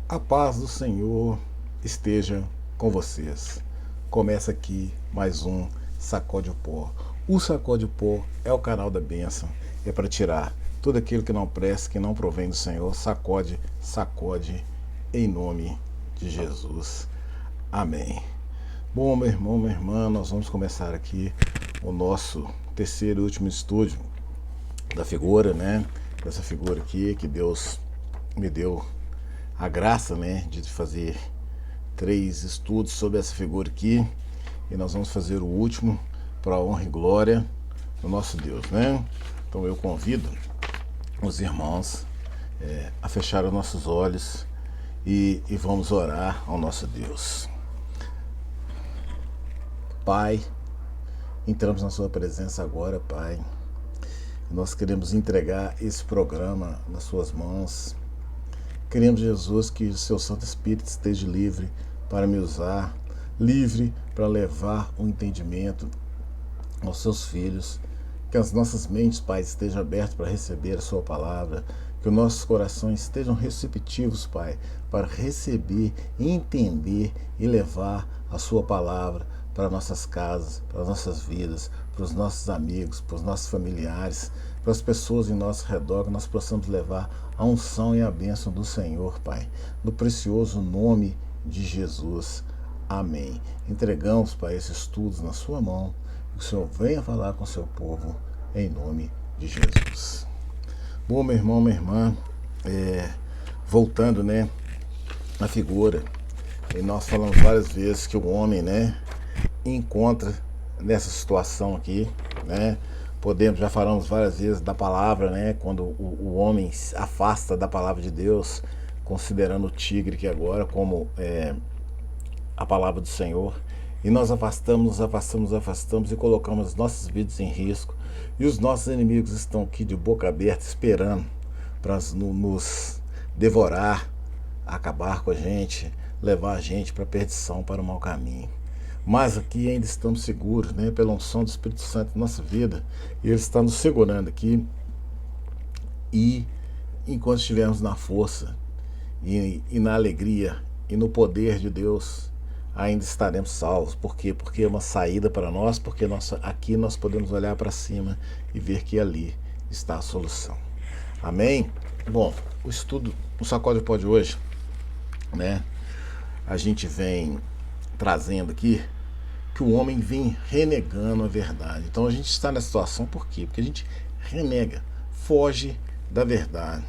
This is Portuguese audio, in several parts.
A paz do Senhor esteja com vocês. Começa aqui mais um Sacode o Pó. O Sacode o Pó é o canal da bênção. É para tirar tudo aquilo que não presta, que não provém do Senhor. Sacode, sacode, em nome de Jesus. Amém. Bom, meu irmão, minha irmã, nós vamos começar aqui o nosso terceiro e último estudo da figura, né? Dessa figura aqui que Deus me deu a graça, né, de fazer 3 estudos sobre essa figura aqui, e nós vamos fazer o último para a honra e glória do nosso Deus, né? Então eu convido os irmãos a fechar os nossos olhos e vamos orar ao nosso Deus. Pai, entramos na sua presença agora, Pai. Nós queremos entregar esse programa nas suas mãos. Queremos, Jesus, que o seu Santo Espírito esteja livre para me usar, livre para levar o entendimento aos seus filhos, que as nossas mentes, Pai, estejam abertas para receber a sua palavra, que os nossos corações estejam receptivos, Pai, para receber, entender e levar a sua palavra para nossas casas, para as nossas vidas, para os nossos amigos, para os nossos familiares, para as pessoas em nosso redor, que nós possamos levar a unção e a bênção do Senhor, Pai, no precioso nome de Jesus. Amém. Entregamos, Pai, esses estudos na sua mão, que o Senhor venha falar com o seu povo, em nome de Jesus. Bom, meu irmão, minha irmã, voltando, né, à figura, e nós falamos várias vezes que o homem, né, encontra nessa situação aqui, né? Já falamos várias vezes da palavra, né? Quando o homem se afasta da palavra de Deus, considerando o tigre que agora como a palavra do Senhor, e nós afastamos e colocamos as nossas vidas em risco, e os nossos inimigos estão aqui de boca aberta esperando para nos devorar, acabar com a gente, levar a gente para a perdição, para o mau caminho. Mas aqui ainda estamos seguros, né, pela unção do Espírito Santo em nossa vida, e Ele está nos segurando aqui, e enquanto estivermos na força, e na alegria, e no poder de Deus, ainda estaremos salvos. Por quê? Porque é uma saída para nós, porque aqui nós podemos olhar para cima e ver que ali está a solução. Amém? Bom, o Sacode o Pó de hoje, né, a gente vem trazendo aqui que o homem vem renegando a verdade. Então a gente está nessa situação por quê? Porque a gente renega, foge da verdade.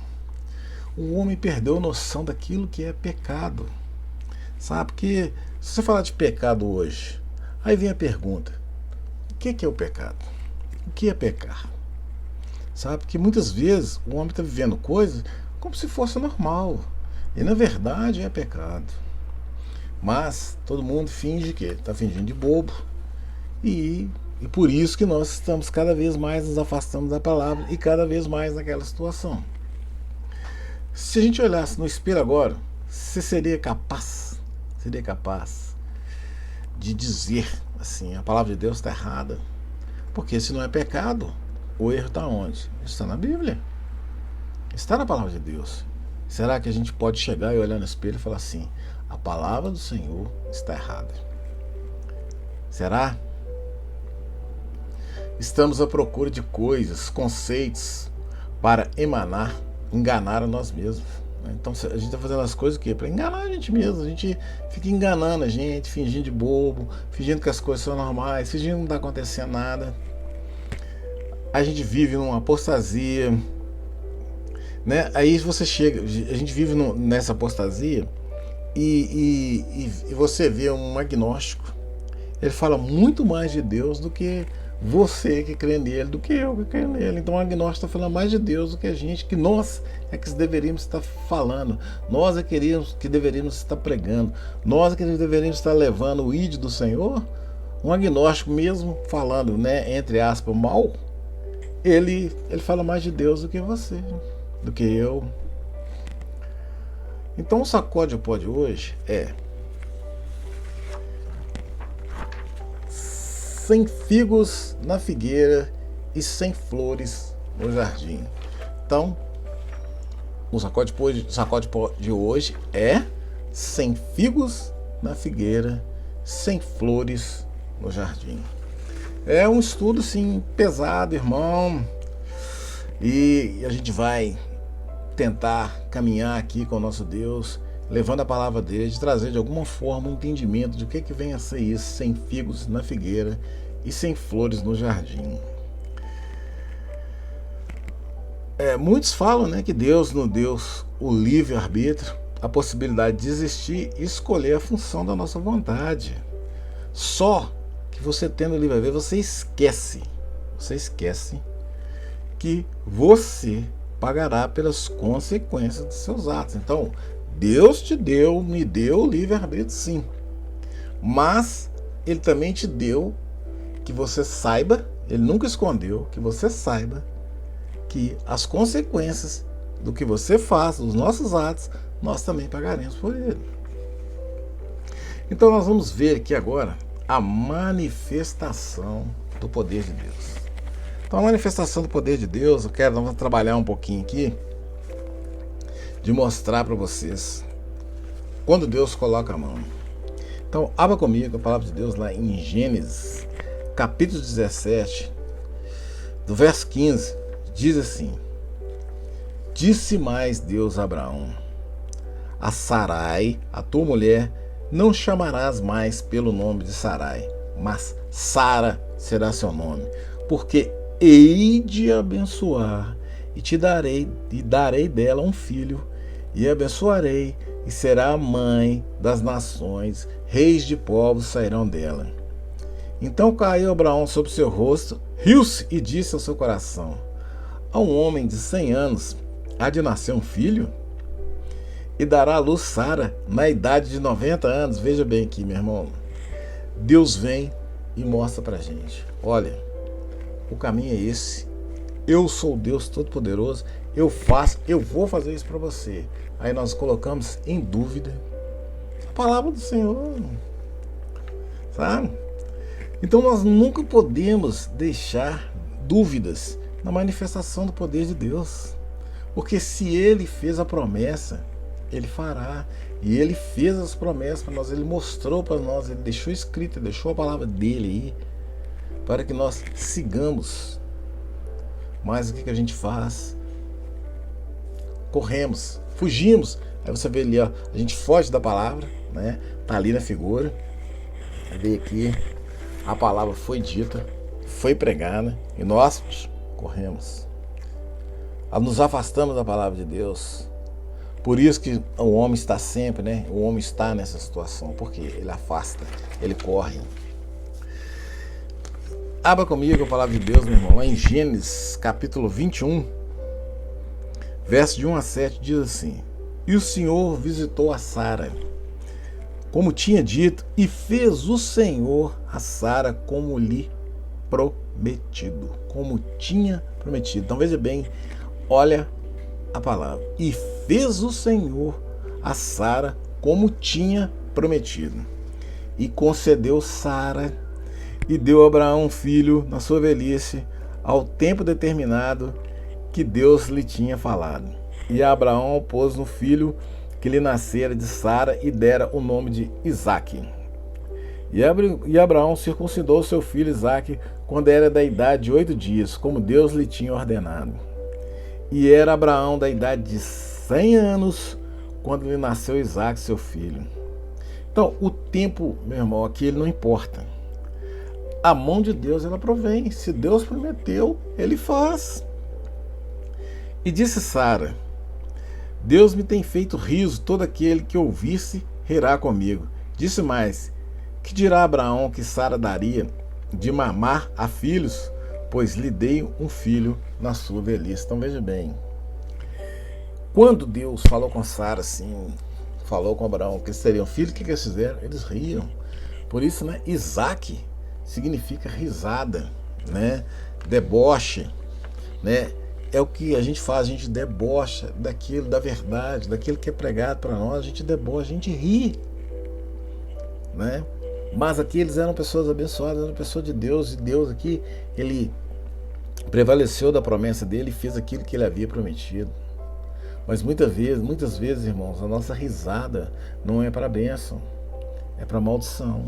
O homem perdeu a noção daquilo que é pecado. Sabe? Porque se você falar de pecado hoje, aí vem a pergunta: o que é o pecado? O que é pecar? Sabe? Porque muitas vezes o homem está vivendo coisas como se fosse normal, e na verdade é pecado. Mas todo mundo finge que está fingindo de bobo, e por isso que nós estamos cada vez mais nos afastando da palavra e cada vez mais naquela situação. Se a gente olhasse no espelho agora, você seria capaz de dizer assim: a palavra de Deus está errada? Porque se não é pecado, o erro está onde? Está na Bíblia, está na palavra de Deus. Será que a gente pode chegar e olhar no espelho e falar assim: a palavra do Senhor está errada? Será? Estamos à procura de coisas, conceitos para enganar a nós mesmos. Então a gente está fazendo as coisas para enganar a gente mesmo. A gente fica enganando a gente, fingindo de bobo, fingindo que as coisas são normais, fingindo que não está acontecendo nada. A gente vive numa apostasia, né? Aí você chega, a gente vive nessa apostasia, e você vê um agnóstico. Ele fala muito mais de Deus do que você que crê nele, do que eu que creio nele. Então o agnóstico está falando mais de Deus do que a gente, que nós é que deveríamos estar falando, nós é que deveríamos estar pregando, nós é que deveríamos estar levando o ID do Senhor. Um agnóstico, mesmo falando, né, entre aspas, mal, ele fala mais de Deus do que você, do que eu. Então o Sacode o Pó de hoje é: sem figos na figueira e sem flores no jardim. Então, O sacode de hoje é sem figos na figueira, sem flores no jardim. É um estudo, sim, pesado, irmão. E a gente vai tentar caminhar aqui com o nosso Deus, levando a palavra dele, de trazer de alguma forma um entendimento de o que vem a ser isso, sem figos na figueira e sem flores no jardim. Muitos falam, né, que Deus nos deu o livre-arbítrio, a possibilidade de existir e escolher a função da nossa vontade. Só que você tendo o livre-arbítrio, você esquece que você pagará pelas consequências dos seus atos. Então, Deus me deu o livre-arbítrio, sim. Mas Ele também te deu que você saiba, Ele nunca escondeu, que você saiba que as consequências do que você faz, dos nossos atos, nós também pagaremos por ele. Então nós vamos ver aqui agora a manifestação do poder de Deus. Então a manifestação do poder de Deus, vamos trabalhar um pouquinho aqui, de mostrar para vocês quando Deus coloca a mão. Então abra comigo a palavra de Deus lá em Gênesis, capítulo 17, do verso 15, diz assim: disse mais Deus a Abraão: a Sarai, a tua mulher, não chamarás mais pelo nome de Sarai, mas Sara será seu nome, porque hei de abençoar e darei dela um filho, e abençoarei, e será a mãe das nações, reis de povos sairão dela. Então caiu Abraão sobre seu rosto, riu-se e disse ao seu coração: a um homem de 100 anos há de nascer um filho? E dará à luz Sara na idade de 90 anos. Veja bem aqui, meu irmão. Deus vem e mostra pra gente: olha, o caminho é esse. Eu sou o Deus Todo-Poderoso. Eu vou fazer isso para você. Aí nós colocamos em dúvida a palavra do Senhor, sabe? Então nós nunca podemos deixar dúvidas na manifestação do poder de Deus, porque se Ele fez a promessa, Ele fará. E Ele fez as promessas para nós, Ele mostrou para nós, Ele deixou escrito, Ele deixou a palavra dele aí, para que nós sigamos. Mas o que a gente faz? Corremos, fugimos. Aí você vê ali, ó, a gente foge da palavra, né? Tá ali na figura. Vê aqui, a palavra foi dita, foi pregada, e nós corremos. Nos afastamos da palavra de Deus. Por isso que o homem está sempre, né? O homem está nessa situação, porque ele afasta, ele corre. Abra comigo a palavra de Deus, meu irmão, lá em Gênesis, capítulo 21, verso de 1 a 7, diz assim: e o Senhor visitou a Sara, como tinha dito, e fez o Senhor a Sara como lhe prometido, como tinha prometido. Então veja bem, olha a palavra: e fez o Senhor a Sara como tinha prometido, e concedeu Sara, e deu a Abraão um filho na sua velhice, ao tempo determinado que Deus lhe tinha falado. E Abraão pôs no filho que lhe nascera de Sara e dera o nome de Isaque. E Abraão circuncidou seu filho Isaque quando era da idade de 8 dias, como Deus lhe tinha ordenado. E era Abraão da idade de 100 anos quando lhe nasceu Isaque, seu filho. Então, o tempo, meu irmão, aqui ele não importa. A mão de Deus, ela provém. Se Deus prometeu, Ele faz. E disse Sara: Deus me tem feito riso, todo aquele que ouvisse rirá comigo. Disse mais: que dirá Abraão que Sara daria de mamar a filhos, pois lhe dei um filho na sua velhice. Então veja bem, quando Deus falou com Sara assim, falou com Abraão que eles teriam filho, o que eles fizeram? Eles riam. Por isso, né, Isaque significa risada, né? Deboche, né? É o que a gente faz, a gente debocha daquilo, da verdade, daquilo que é pregado para nós, a gente debocha, a gente ri, né? Mas aqui eles eram pessoas abençoadas, eram pessoas de Deus, e Deus aqui, Ele prevaleceu da promessa dele e fez aquilo que Ele havia prometido. Mas muitas vezes, irmãos, a nossa risada não é para bênção, é para maldição.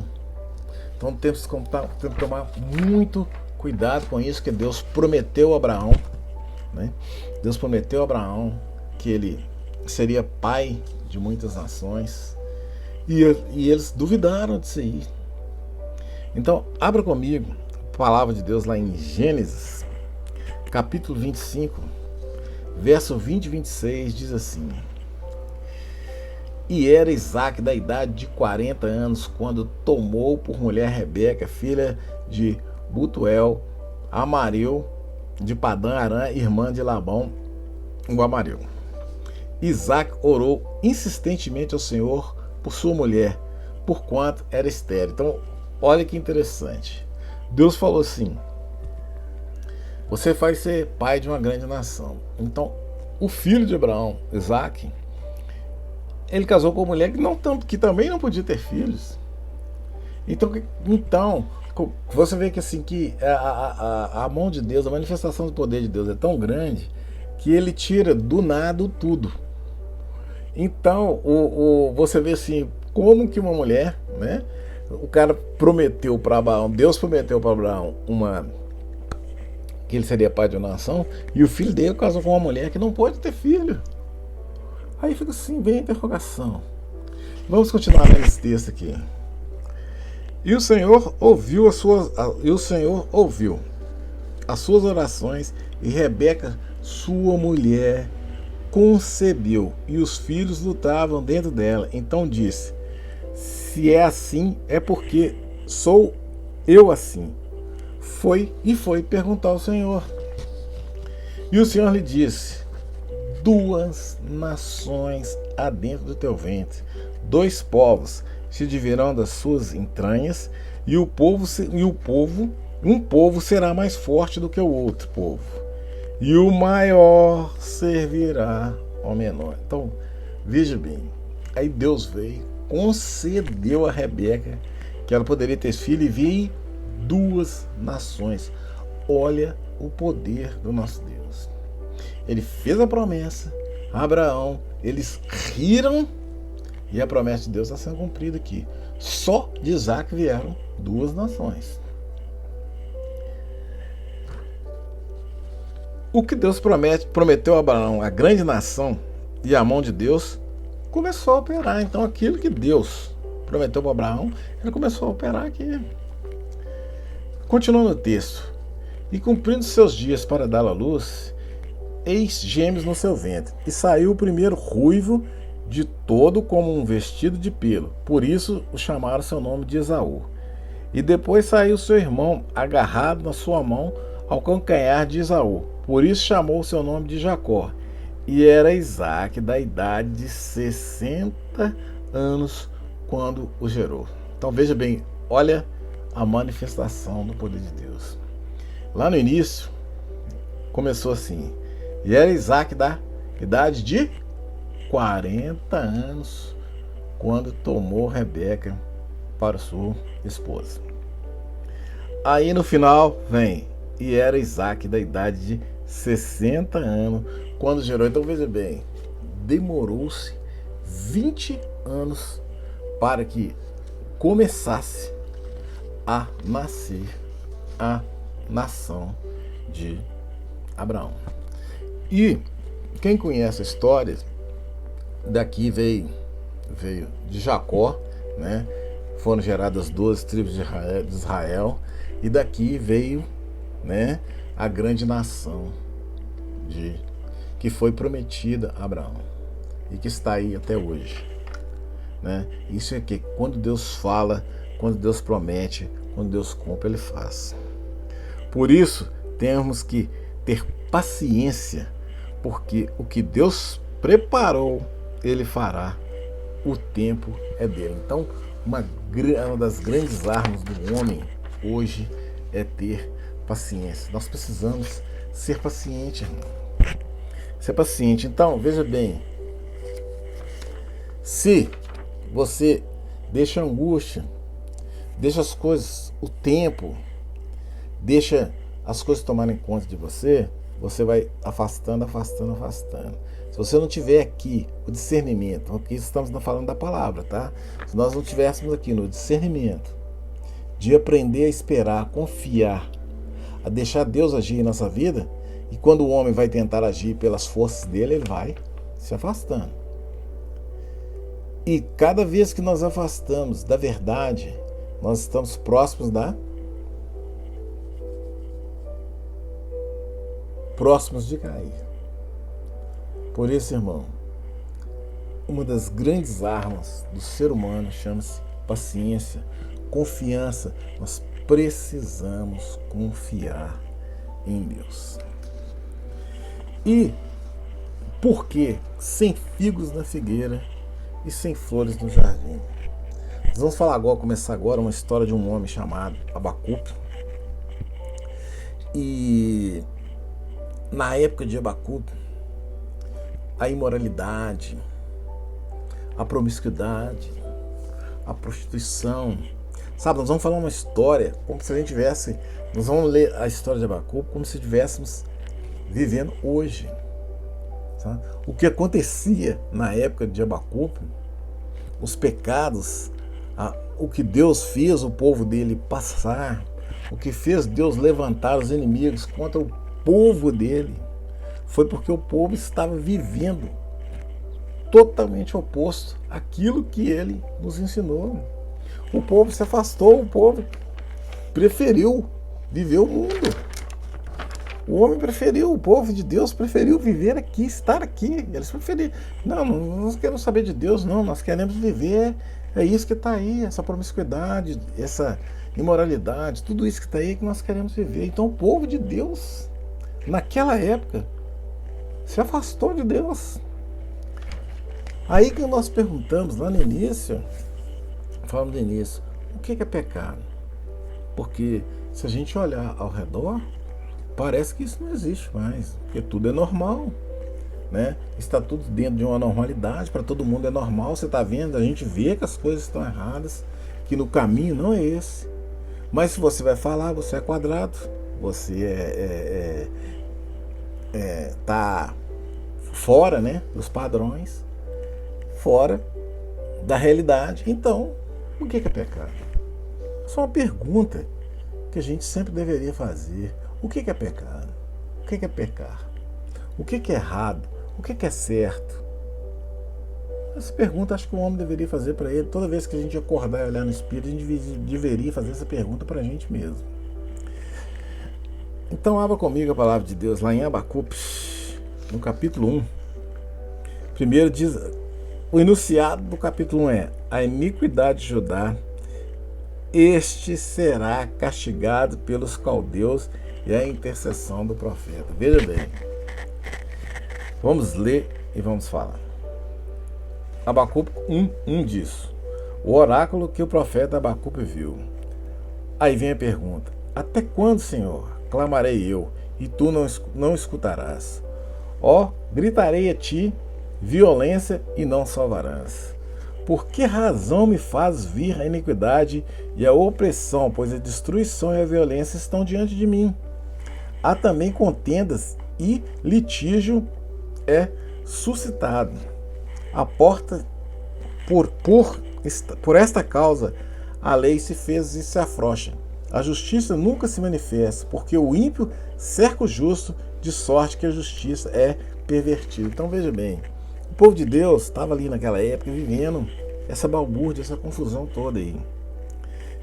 Então temos que tomar muito cuidado com isso, que Deus prometeu a Abraão, né? Deus prometeu a Abraão que ele seria pai de muitas nações, e eles duvidaram disso aí. Então, abra comigo a palavra de Deus lá em Gênesis, capítulo 25, verso 20 e 26, diz assim: E era Isaque da idade de 40 anos, quando tomou por mulher Rebeca, filha de Betuel, Amareu, de Padã Arã, irmã de Labão, o Amareu. Isaque orou insistentemente ao Senhor por sua mulher, porquanto era estéril. Então, olha que interessante. Deus falou assim: você vai ser pai de uma grande nação. Então, o filho de Abraão, Isaque, ele casou com uma mulher que também não podia ter filhos. Então você vê que assim que a mão de Deus, a manifestação do poder de Deus é tão grande que ele tira do nada tudo. Então, você vê assim, como que uma mulher, né? O cara prometeu para Abraão, Deus prometeu para Abraão que ele seria pai de uma nação, e o filho dele casou com uma mulher que não pode ter filho. Aí fica assim, vem a interrogação. Vamos continuar nesse texto aqui. E o Senhor ouviu as suas orações, e Rebeca, sua mulher, concebeu, e os filhos lutavam dentro dela. Então disse: se é assim, é porque sou eu assim. Foi perguntar ao Senhor. E o Senhor lhe disse: 2 nações há dentro do teu ventre, 2 povos se dividirão das suas entranhas, e um povo será mais forte do que o outro povo, e o maior servirá ao menor. Então, veja bem, aí Deus veio, concedeu a Rebeca que ela poderia ter filho, e veio 2 nações. Olha o poder do nosso Deus. Ele fez a promessa a Abraão, eles riram, e a promessa de Deus está sendo cumprida aqui. Só de Isaque vieram 2 nações. O que Deus prometeu a Abraão, a grande nação, e a mão de Deus começou a operar. Então aquilo que Deus prometeu para Abraão, ele começou a operar aqui. Continuando o texto: e cumprindo seus dias para dar à luz, eis gêmeos no seu ventre, e saiu o primeiro ruivo de todo como um vestido de pelo, por isso o chamaram seu nome de Esaú. E depois saiu seu irmão agarrado na sua mão ao calcanhar de Esaú, por isso chamou seu nome de Jacó. E era Isaque da idade de 60 anos quando o gerou. Então veja bem, olha a manifestação do poder de Deus. Lá no início começou assim: e era Isaque da idade de 40 anos quando tomou Rebeca para sua esposa. Aí no final vem: e era Isaque da idade de 60 anos quando gerou. Então veja bem, demorou-se 20 anos para que começasse a nascer a nação de Abraão. E quem conhece a história, daqui veio de Jacó, né? Foram geradas 12 tribos de Israel, e daqui veio, né, a grande nação que foi prometida a Abraão e que está aí até hoje, né? Isso é que quando Deus fala, quando Deus promete, quando Deus cumpre, Ele faz. Por isso temos que ter paciência, porque o que Deus preparou, Ele fará. O tempo é dele. Então, uma das grandes armas do homem hoje é ter paciência. Nós precisamos ser pacientes, irmão. Ser paciente. Então, veja bem, se você deixa a angústia, deixa as coisas, o tempo, deixa as coisas tomarem conta de você, você vai afastando. Se você não tiver aqui o discernimento, porque estamos falando da palavra, tá? Se nós não tivéssemos aqui no discernimento de aprender a esperar, a confiar, a deixar Deus agir em nossa vida, e quando o homem vai tentar agir pelas forças dele, ele vai se afastando. E cada vez que nós afastamos da verdade, nós estamos próximos de cair. Por isso, irmão, uma das grandes armas do ser humano chama-se paciência, confiança. Nós precisamos confiar em Deus. E por que sem figos na figueira e sem flores no jardim? Nós vamos começar agora uma história de um homem chamado Abacuque. E na época de Abacuque, a imoralidade, a promiscuidade, a prostituição. Sabe, nós vamos falar uma história como se a gente tivesse... Nós vamos ler a história de Abacuque como se estivéssemos vivendo hoje. Tá? O que acontecia na época de Abacuque, os pecados, o que Deus fez o povo dele passar, o que fez Deus levantar os inimigos contra o povo dele, foi porque o povo estava vivendo totalmente oposto àquilo que ele nos ensinou. O povo se afastou, o povo preferiu viver o mundo. O homem preferiu, o povo de Deus preferiu viver aqui, estar aqui. Eles preferiram. Não queremos saber de Deus, não. Nós queremos viver. É isso que está aí, essa promiscuidade, essa imoralidade, tudo isso que está aí que nós queremos viver. Então o povo de Deus, naquela época, se afastou de Deus. Aí que nós perguntamos lá no início, falamos no início, o que é pecado? Porque se a gente olhar ao redor, parece que isso não existe mais, porque tudo é normal, né? Está tudo dentro de uma normalidade, para todo mundo é normal. Você está vendo, a gente vê que as coisas estão erradas, que no caminho não é esse. Mas se você vai falar, você é quadrado, você tá fora, né, dos padrões, fora da realidade. Então, o que é pecado? Só uma pergunta que a gente sempre deveria fazer. O que é pecado? O que é pecar? O que é errado? O que é certo? Essa pergunta acho que o homem deveria fazer para ele. Toda vez que a gente acordar e olhar no espelho, a gente deveria fazer essa pergunta para a gente mesmo. Então abra comigo a palavra de Deus lá em Abacuque, no capítulo 1. Primeiro diz, o enunciado do capítulo 1 é: a iniquidade de Judá, este será castigado pelos caldeus, e a intercessão do profeta. Veja bem, vamos ler e vamos falar. Abacuque 1 diz: o oráculo que o profeta Abacuque viu. Aí vem a pergunta: até quando, Senhor, clamarei eu, e tu não escutarás? Gritarei a ti violência e não salvarás. Por que razão me fazes vir a iniquidade e a opressão, pois a destruição e a violência estão diante de mim? Há também contendas e litígio é suscitado. A porta, por esta causa, a lei se fez e se afrouxa. A justiça nunca se manifesta, porque o ímpio cerca o justo, de sorte que a justiça é pervertida. Então veja bem, o povo de Deus estava ali naquela época vivendo essa balbúrdia, essa confusão toda aí.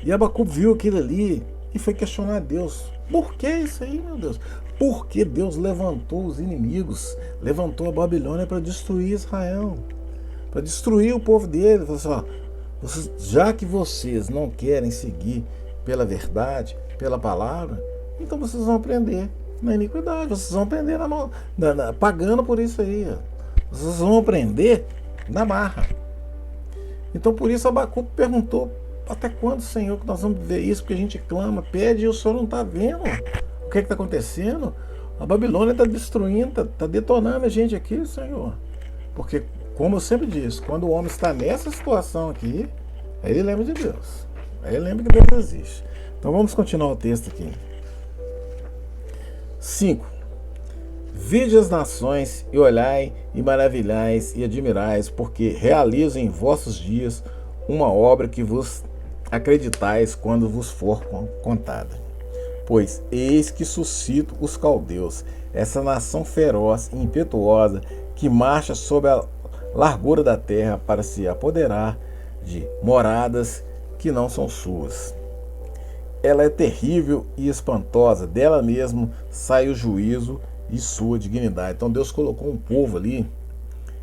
E Abacuque viu aquilo ali e foi questionar a Deus. Por que isso aí, meu Deus? Porque Deus levantou os inimigos, levantou a Babilônia para destruir Israel, para destruir o povo dele. Falou assim, já que vocês não querem seguir pela verdade, pela palavra, então vocês vão aprender na iniquidade, vocês vão aprender pagando por isso aí. Vocês vão aprender na marra. Então por isso Abacuque perguntou: até quando, Senhor, que nós vamos ver isso? Porque a gente clama, pede e o Senhor não está vendo. O que está acontecendo? A Babilônia está destruindo, está detonando a gente aqui, Senhor. Porque, como eu sempre disse, quando o homem está nessa situação aqui, aí ele lembra de Deus. Aí ele lembra que Deus existe. Então vamos continuar o texto aqui. 5. Vide as nações e olhai e maravilhais e admirais, porque realizo em vossos dias uma obra que vos acreditais quando vos for contada. Pois eis que suscito os caldeus, essa nação feroz e impetuosa que marcha sobre a largura da terra para se apoderar de moradas que não são suas. Ela é terrível e espantosa, dela mesmo sai o juízo e sua dignidade. Então Deus colocou um povo ali,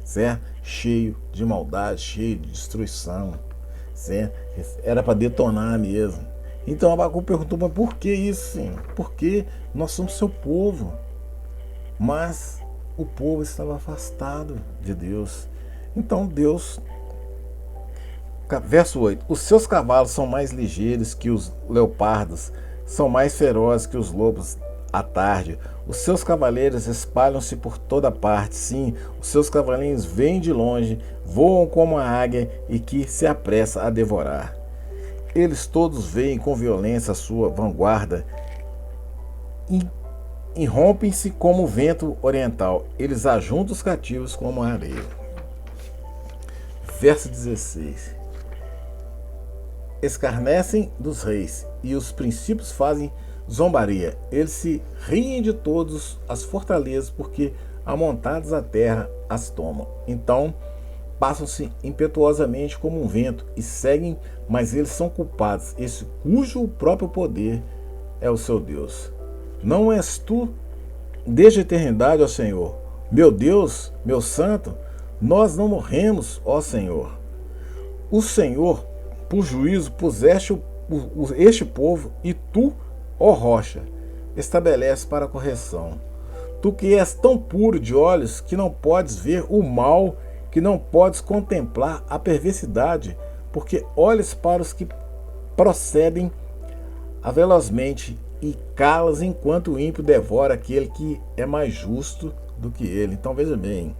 certo? Cheio de maldade, cheio de destruição, certo? Era para detonar mesmo. Então Abacuque perguntou, mas por que isso, Senhor? Porque nós somos seu povo. Mas o povo estava afastado de Deus. Então Deus, verso 8, os seus cavalos são mais ligeiros que os leopardos, são mais ferozes que os lobos à tarde. Os seus cavaleiros espalham-se por toda parte, sim, os seus cavalinhos vêm de longe, voam como a águia e que se apressa a devorar. Eles todos veem com violência a sua vanguarda e rompem-se como o vento oriental. Eles ajuntam os cativos como a areia. Verso 16. Escarnecem dos reis e os princípios fazem zombaria. Eles se riem de todas as fortalezas, porque amontadas a terra as tomam. Então passam-se impetuosamente como um vento e seguem, mas eles são culpados, esse cujo próprio poder é o seu Deus. Não és tu desde a eternidade, ó Senhor, meu Deus, meu santo? Nós não morremos, ó Senhor. O Senhor, por juízo, puseste este povo, e tu, ó rocha, estabelece para a correção. Tu que és tão puro de olhos que não podes ver o mal, que não podes contemplar a perversidade, porque olhas para os que procedem velozmente e calas enquanto o ímpio devora aquele que é mais justo do que ele. Então veja bem,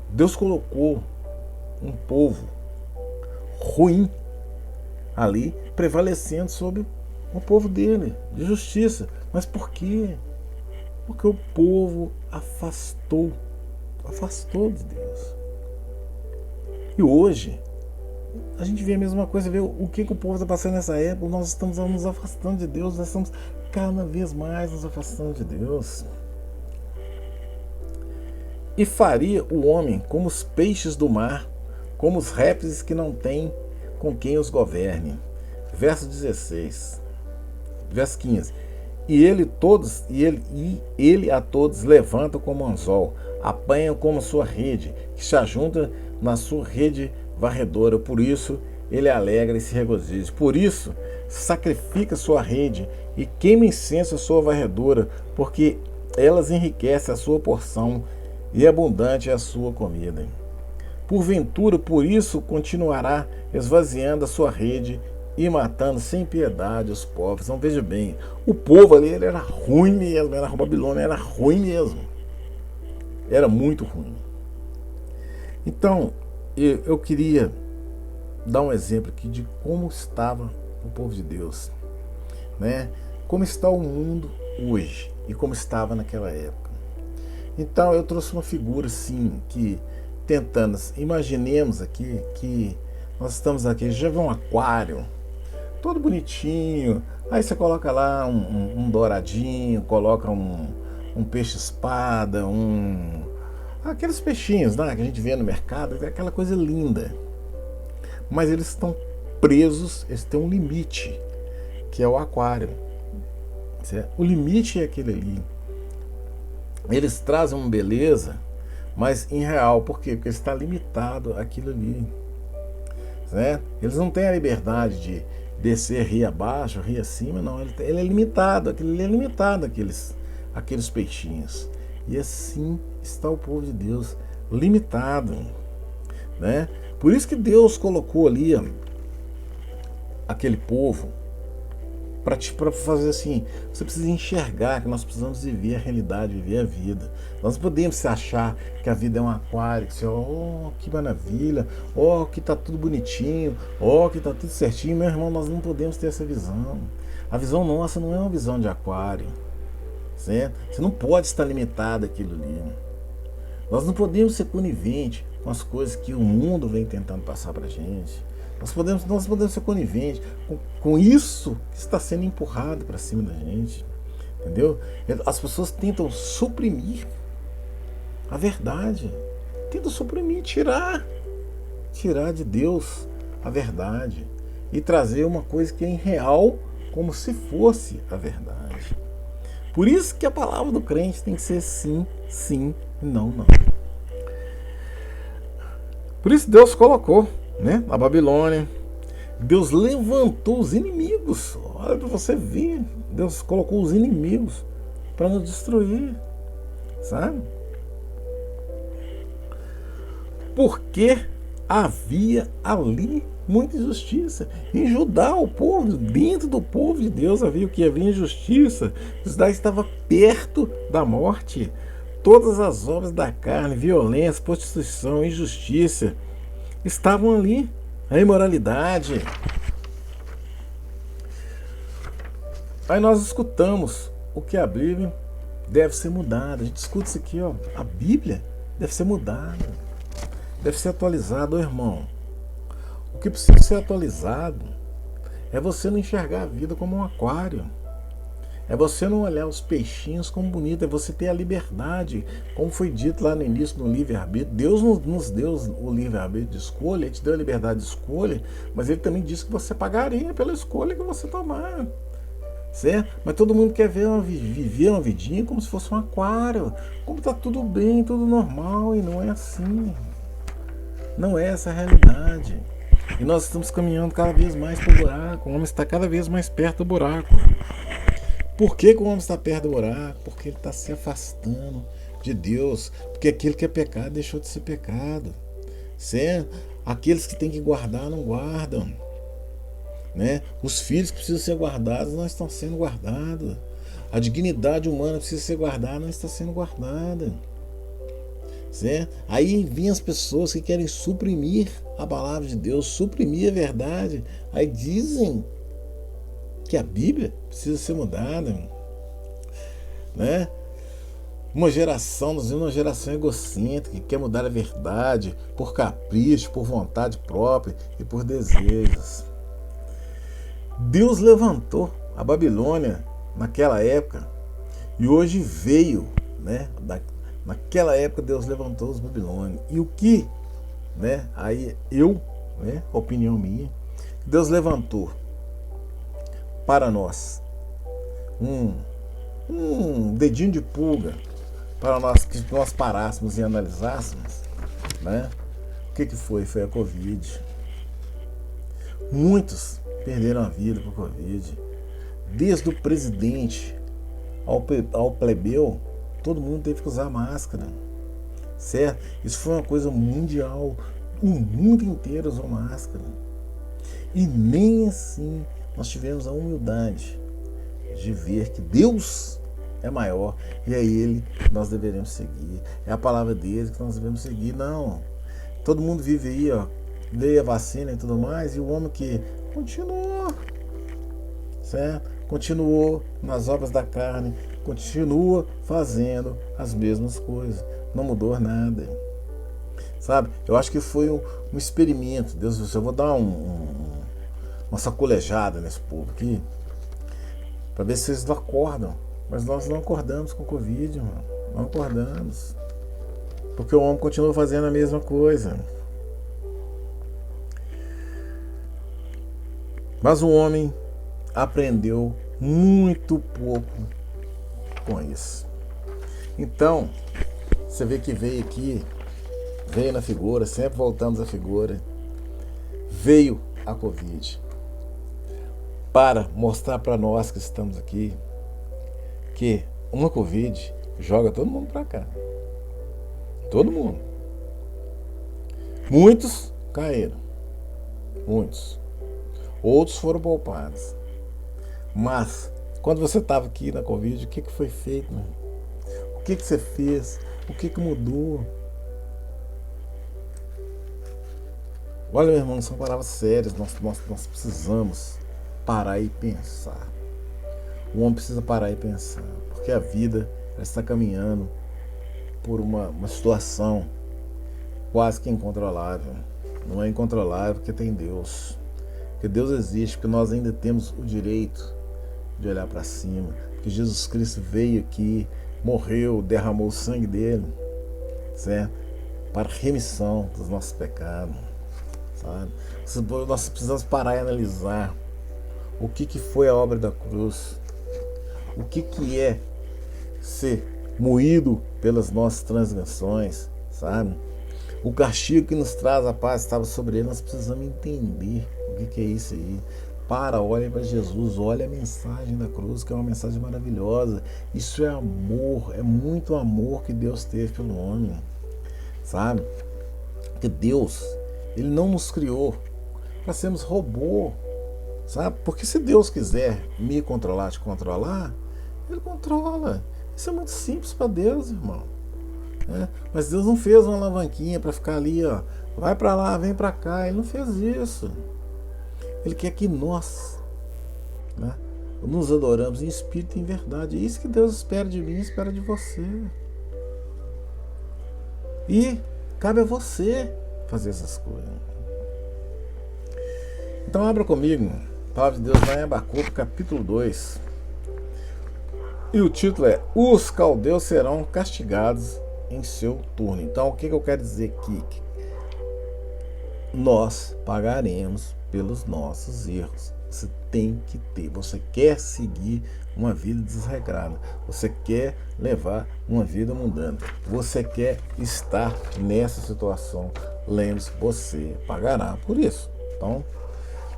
Deus colocou um povo ruim ali, prevalecendo sobre o povo dele, de justiça. Mas por quê? Porque o povo afastou de Deus. E hoje a gente vê a mesma coisa, vê o que o povo está passando nessa época. Nós estamos nos afastando de Deus, nós estamos cada vez mais nos afastando de Deus. E faria o homem como os peixes do mar, como os répteis que não têm com quem os governe. Verso 16. Verso 15. E ele a todos levanta como anzol, apanha como sua rede, que se ajunta na sua rede varredora. Por isso ele alegra e se regozija. Por isso sacrifica sua rede e queima incenso a sua varredora, porque elas enriquecem a sua porção e abundante é a sua comida. Porventura, por isso continuará esvaziando a sua rede e matando sem piedade os povos. Então veja bem, o povo ali ele era ruim mesmo, a Babilônia era ruim mesmo. Era muito ruim. Então, eu queria dar um exemplo aqui de como estava o povo de Deus, né? Como está o mundo hoje e como estava naquela época. Então eu trouxe uma figura assim, que tentando, imaginemos aqui que nós estamos aqui, já vê um aquário, todo bonitinho, aí você coloca lá um douradinho, coloca um peixe-espada, aqueles peixinhos, né, que a gente vê no mercado, aquela coisa linda. Mas eles estão presos, eles têm um limite, que é o aquário. Certo? O limite é aquele ali. Eles trazem uma beleza, mas em real, por quê? Porque está limitado aquilo ali. Certo? Eles não têm a liberdade de descer rio abaixo, rio acima, não. Ele é limitado, aquilo ali é limitado, aqueles peixinhos. E assim está o povo de Deus, limitado, né? Por isso que Deus colocou ali aquele povo para fazer assim. Você precisa enxergar que nós precisamos viver a realidade, viver a vida. Nós não podemos achar que a vida é um aquário, que que maravilha, que tá tudo bonitinho, que tá tudo certinho. Meu irmão, nós não podemos ter essa visão. A visão nossa não é uma visão de aquário. certo? Você não pode estar limitado àquilo ali. Nós não podemos ser coniventes com as coisas que o mundo vem tentando passar para a gente. Nós podemos ser coniventes com isso que está sendo empurrado para cima da gente. Entendeu? As pessoas tentam suprimir a verdade. Tentam suprimir, tirar de Deus a verdade. E trazer uma coisa que é irreal como se fosse a verdade. Por isso que a palavra do crente tem que ser sim, sim, não, não. Por isso Deus colocou, né, a Babilônia. Deus levantou os inimigos. Olha para você ver. Deus colocou os inimigos para nos destruir. Sabe? Porque havia ali muita injustiça. Em Judá, o povo, dentro do povo de Deus, havia o que? Havia injustiça. Judá estava perto da morte. Todas as obras da carne, violência, prostituição, injustiça, estavam ali. A imoralidade. Aí nós escutamos o que a Bíblia deve ser mudada. A gente escuta isso aqui, ó. A Bíblia deve ser mudada. Deve ser atualizada, irmão. O que precisa ser atualizado é você não enxergar a vida como um aquário. É você não olhar os peixinhos como bonito, é você ter a liberdade, como foi dito lá no início no livre-arbítrio. Deus nos deu o livre-arbítrio de escolha, Ele te deu a liberdade de escolha, mas Ele também disse que você pagaria pela escolha que você tomar. Certo? Mas todo mundo quer viver uma vidinha como se fosse um aquário, como está tudo bem, tudo normal, e não é assim. Não é essa a realidade. E nós estamos caminhando cada vez mais para o buraco, o homem está cada vez mais perto do buraco. Por que o homem está perto do buraco? Porque ele está se afastando de Deus. Porque aquilo que é pecado deixou de ser pecado. Certo? Aqueles que têm que guardar não guardam. Né? Os filhos que precisam ser guardados não estão sendo guardados. A dignidade humana precisa ser guardada, não está sendo guardada. Certo? Aí vêm as pessoas que querem suprimir a palavra de Deus, suprimir a verdade. Aí dizem que a Bíblia precisa ser mudada, né? Nós vemos uma geração egocêntrica que quer mudar a verdade por capricho, por vontade própria e por desejos. Deus levantou a Babilônia naquela época e hoje veio, né? Naquela época Deus levantou os babilônios. E o que, né? Aí né? Opinião minha, Deus levantou para nós um dedinho de pulga para nós, que nós parássemos e analisássemos, né? O que foi? Foi a Covid. Muitos perderam a vida por Covid. Desde o presidente ao plebeu, todo mundo teve que usar máscara. Certo? Isso foi uma coisa mundial. O mundo inteiro usou máscara. E nem assim nós tivemos a humildade de ver que Deus é maior e é Ele que nós deveremos seguir. É a palavra dele que nós devemos seguir. Não. Todo mundo vive aí, ó, veio a vacina e tudo mais, e o homem que continuou, certo? Continuou nas obras da carne, continua fazendo as mesmas coisas. Não mudou nada. Sabe? Eu acho que foi um experimento. Deus, eu vou dar uma sacolejada nesse povo aqui, para ver se vocês não acordam. Mas nós não acordamos com o Covid, mano. Não acordamos. Porque o homem continua fazendo a mesma coisa. Mas o homem aprendeu muito pouco com isso. Então, você vê que veio aqui, veio na figura, sempre voltamos à figura, veio a Covid para mostrar para nós que estamos aqui que uma Covid joga todo mundo para cá. Todo mundo. Muitos caíram. Muitos. Outros foram poupados. Mas, quando você estava aqui na Covid, o que foi feito? Mano? O que você fez? O que mudou? Olha, meu irmão, são palavras sérias. Nós precisamos parar e pensar. o homem precisa parar e pensar, porque a vida ela está caminhando por uma situação quase que incontrolável. Não é incontrolável porque tem Deus. Porque Deus existe, porque nós ainda temos o direito de olhar para cima. Porque Jesus Cristo veio aqui, morreu, derramou o sangue dele, certo? Para remissão dos nossos pecados, sabe? Nós precisamos parar e analisar o que foi a obra da cruz, o que é ser moído pelas nossas transgressões, sabe? O castigo que nos traz a paz estava sobre ele. Nós precisamos entender o que é isso aí. Olha para Jesus, olha a mensagem da cruz, que é uma mensagem maravilhosa. Isso é amor, é muito amor que Deus teve pelo homem, sabe? Porque Deus, ele não nos criou para sermos robô, sabe? Porque se Deus quiser me controlar, te controlar, ele controla. Isso é muito simples para Deus, irmão. Mas Deus não fez uma alavanquinha para ficar ali, ó, vai para lá, vem para cá. Ele não fez isso. Ele quer que nós, né, nos adoramos em espírito e em verdade. É isso que Deus espera de mim, espera de você. E cabe a você fazer essas coisas. Então abra comigo a palavra de Deus lá em Abacuque, capítulo 2. E o título é: Os caldeus serão castigados em seu turno. Então o que eu quero dizer aqui? Nós pagaremos pelos nossos erros. Você tem que ter. Você quer seguir uma vida desregrada. Você quer levar uma vida mundana. Você quer estar nessa situação. Lembre-se, você pagará por isso. Então,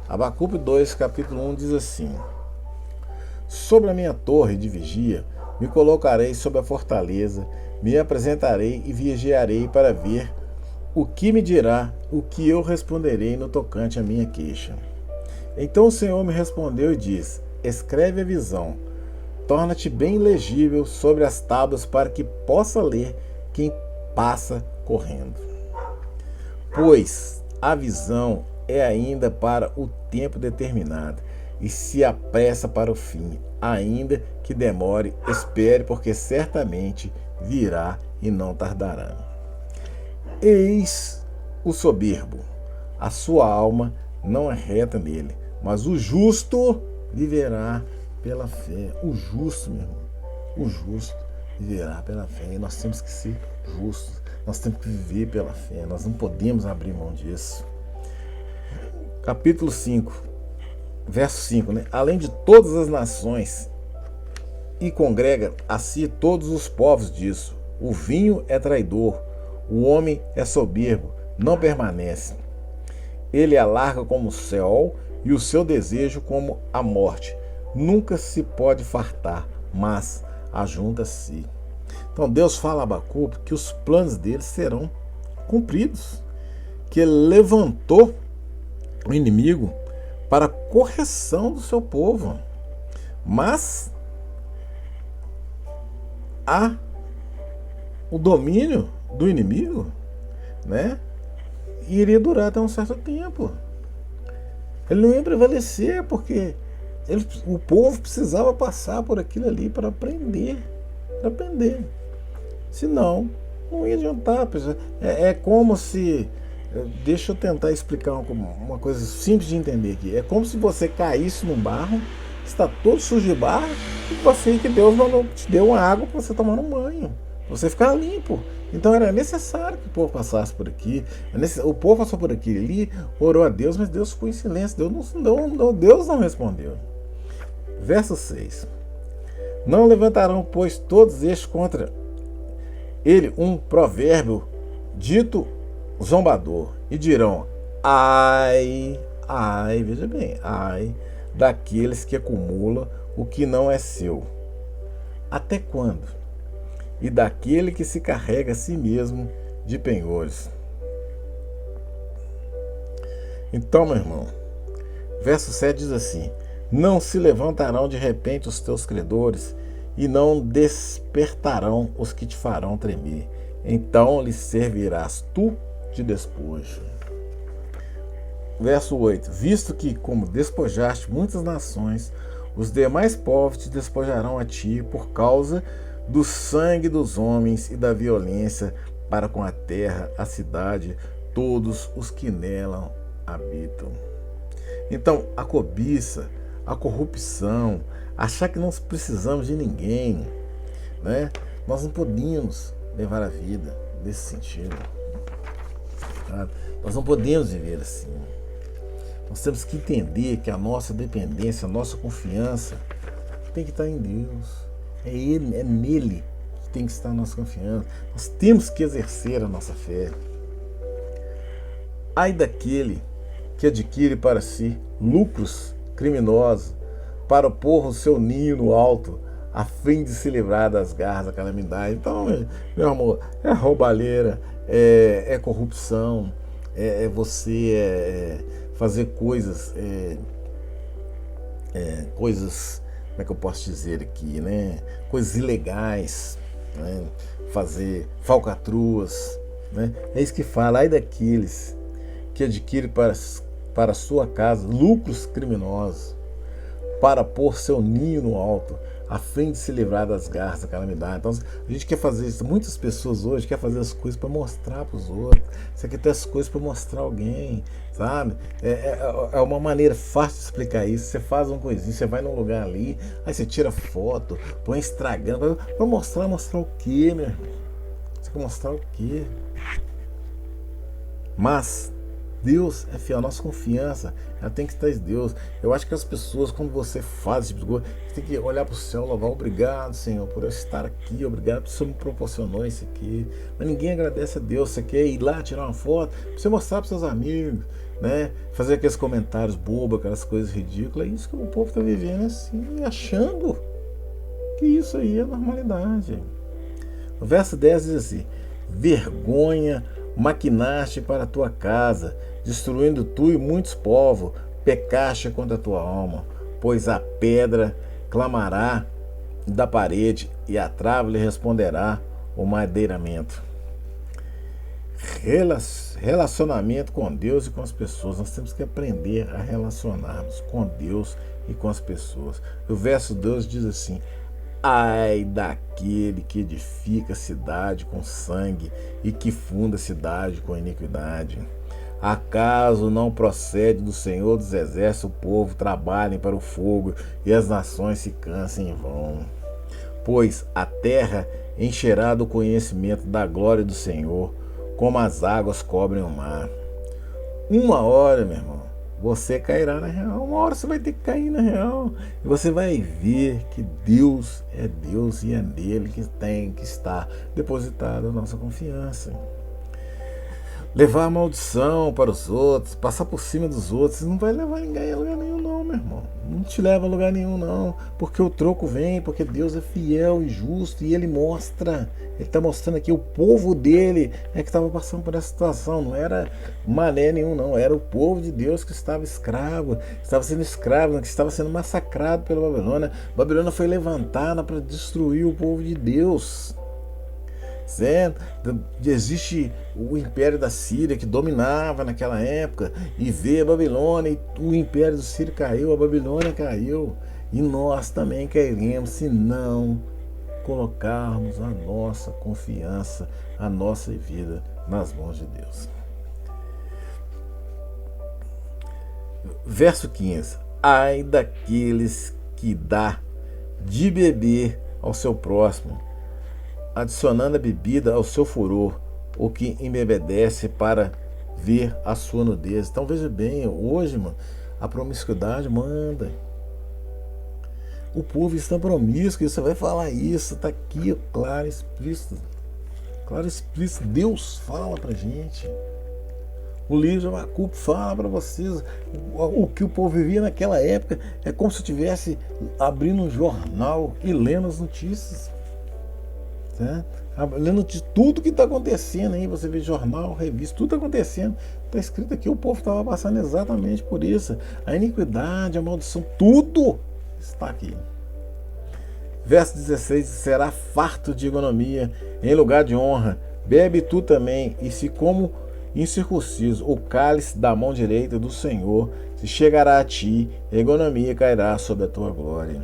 Abacuque 2, capítulo 1 diz assim: Sobre a minha torre de vigia, me colocarei sobre a fortaleza, me apresentarei e vigiarei para ver o que me dirá, o que eu responderei no tocante à minha queixa. Então o Senhor me respondeu e disse: Escreve a visão, torna-te bem legível sobre as tábuas para que possa ler quem passa correndo. Pois a visão é ainda para o tempo determinado e se apressa para o fim, ainda que demore, espere, porque certamente virá e não tardará. Eis o soberbo, a sua alma não é reta nele, mas o justo viverá pela fé. O justo, meu irmão, o justo viverá pela fé. E nós temos que ser justos, nós temos que viver pela fé, nós não podemos abrir mão disso. Capítulo 5, verso 5, né? Além de todas as nações, e congrega a si todos os povos disso. O vinho é traidor, o homem é soberbo, não permanece. Ele alarga como o céu e o seu desejo como a morte. Nunca se pode fartar, mas ajunta-se. Então Deus fala a Abacuque que os planos dele serão cumpridos, que ele levantou o inimigo para a correção do seu povo, mas há o domínio do inimigo, né, iria durar até um certo tempo. Ele não ia prevalecer, porque o povo precisava passar por aquilo ali para aprender. Senão, não ia adiantar. É como se... Deixa eu tentar explicar uma coisa simples de entender aqui. É como se você caísse no barro, está todo sujo de barro, e que Deus não te deu uma água para você tomar um banho, para você ficar limpo. Então era necessário que o povo passasse por aqui. O povo passou por aqui ali, orou a Deus, mas Deus ficou em silêncio. Deus não respondeu. Verso 6. Não levantarão, pois, todos estes contra ele um provérbio dito zombador, e dirão: ai, veja bem, ai daqueles que acumulam o que não é seu. Até quando? E daquele que se carrega a si mesmo de penhores. Então, meu irmão, verso 7 diz assim: não se levantarão de repente os teus credores, e não despertarão os que te farão tremer. Então lhes servirás tu de despojo. Verso 8: visto que, como despojaste muitas nações, Os demais povos te despojarão a ti por causa do sangue dos homens e da violência para com a terra, a cidade, todos os que nela habitam. Então, a cobiça, a corrupção, achar que não precisamos de ninguém, né? Nós não podemos levar a vida nesse sentido. Tá? Nós não podemos viver assim. Nós temos que entender que a nossa dependência, a nossa confiança tem que estar em Deus. É Ele, é nele que tem que estar a nossa confiança. Nós temos que exercer a nossa fé. Ai daquele que adquire para si lucros criminosos para pôr o seu ninho no alto, a fim de se livrar das garras da calamidade. Então, meu amor, é roubalheira, é corrupção, é você fazer coisas, coisas, como é que eu posso dizer aqui, né? Coisas ilegais, né? Fazer falcatruas, né? É isso que fala, ai daqueles que adquire para sua casa lucros criminosos, para pôr seu ninho no alto, a fim de se livrar das garras da calamidade. Então, a gente quer fazer isso. Muitas pessoas hoje querem fazer as coisas para mostrar para os outros. Você quer ter as coisas para mostrar alguém, sabe? É uma maneira fácil de explicar isso. Você faz uma coisinha, você vai num lugar ali, aí você tira foto, põe Instagram, para mostrar o quê, meu irmão? Você quer mostrar o quê? Mas Deus é fiel, a nossa confiança ela tem que estar em Deus. Eu acho que as pessoas, quando você faz esse tipo de coisa, você tem que olhar para o céu, louvar, obrigado, Senhor, por eu estar aqui, obrigado por o Senhor me proporcionou isso aqui. Mas ninguém agradece a Deus. Você quer ir lá tirar uma foto, para você mostrar para seus amigos, né? Fazer aqueles comentários bobos, aquelas coisas ridículas. É isso que o povo está vivendo assim, achando que isso aí é normalidade. O verso 10 diz assim: vergonha maquinaste para a tua casa, destruindo tu e muitos povos, pecaste contra a tua alma, pois a pedra clamará da parede e a trave lhe responderá o madeiramento. Relacionamento com Deus e com as pessoas. Nós temos que aprender a relacionarmos com Deus e com as pessoas. O verso 12 diz assim: ai daquele que edifica a cidade com sangue e que funda a cidade com iniquidade. Acaso não procede do Senhor dos Exércitos o povo trabalhem para o fogo e as nações se cansem em vão? Pois a terra encherá do conhecimento da glória do Senhor, como as águas cobrem o mar. Uma hora, meu irmão, você cairá na real. Uma hora você vai ter que cair na real. E você vai ver que Deus é Deus e é nele que tem que estar depositada a nossa confiança. Levar a maldição para os outros, passar por cima dos outros, não vai levar ninguém a lugar nenhum não, meu irmão. Não te leva a lugar nenhum não. Porque o troco vem, porque Deus é fiel e justo e Ele mostra. Ele está mostrando aqui o povo dele que estava passando por essa situação. Não era mané nenhum não. Era o povo de Deus que estava escravo. Estava sendo escravo, que estava sendo massacrado pela Babilônia. A Babilônia foi levantada para destruir o povo de Deus. Certo? Existe o Império da Síria que dominava naquela época e veio a Babilônia e o Império da Síria caiu, a Babilônia caiu e nós também cairemos se não colocarmos a nossa confiança, a nossa vida nas mãos de Deus. Verso 15: ai daqueles que dá de beber ao seu próximo, adicionando a bebida ao seu furor, ou que embebedece para ver a sua nudez. Então veja bem, hoje, mano, a promiscuidade manda. O povo está promíscuo, você vai falar isso, está aqui, claro, explícito. Claro, explícito. Deus fala pra gente. O livro de Abacuque fala para vocês o que o povo vivia naquela época. É como se eu estivesse abrindo um jornal e lendo as notícias. Tá? Lendo de tudo que está acontecendo aí, você vê jornal, revista, tudo acontecendo. Está escrito aqui, o povo estava passando exatamente por isso. A iniquidade, a maldição, tudo está aqui. Verso 16: será farto de economia em lugar de honra, bebe tu também, e se como incircunciso, o cálice da mão direita do Senhor se chegará a ti, e a economia cairá sobre a tua glória.